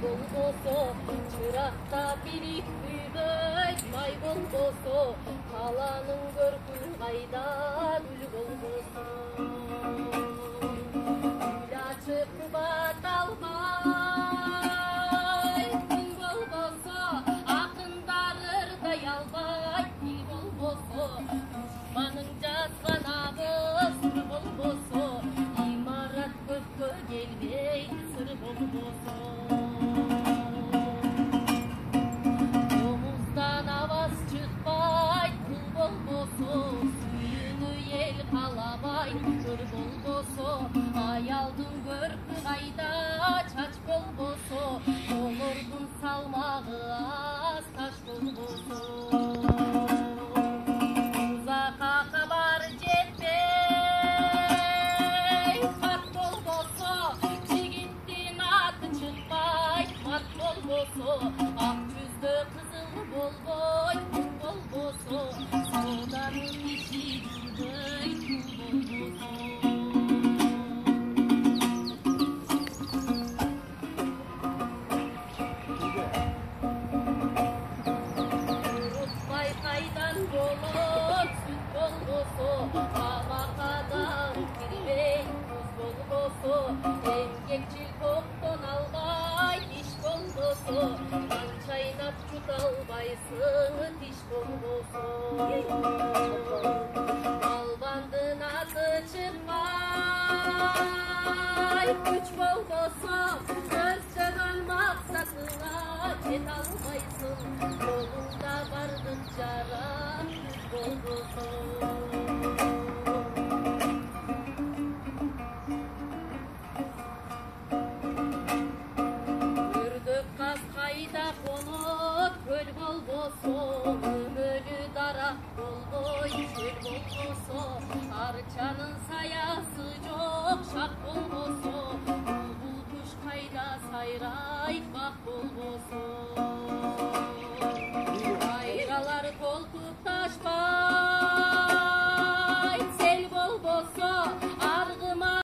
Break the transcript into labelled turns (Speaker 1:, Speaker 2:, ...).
Speaker 1: болбосо чыракта бийлик күйбөйт май болбосо каланын көркү кайда гүл болбосо гүл ачып баталбай күн болбосо акындар ырдай албайт тил болбосо душманың жазган абыз сыр болбосо имарат көккө келбейт сыр болбосо комуздан абаз чыкпайт кул болбосо сүйүүнү эл каалабайт көр болбосо аялдын көркү кайда чач болбосо долордун салмагы аз таш болбосо узакка кабар жетпей кат болбосо жигиттин аты чыкпайт мат болбосо ак жүздө кызыл болбойт күн болбосо сооданын иши жүрбөйт күн болбосо урутпай кайдан болот сүт болбосо тамакадан кирбейт көз болбосо эмгекчил топтон албайт иш болбосо кан чайнап жута албайсың тиш болбосо албандын аты чыкпай күч болбосо көздөгөн максатыңа жете албайсың жолуңда бардык жаран күз болбосо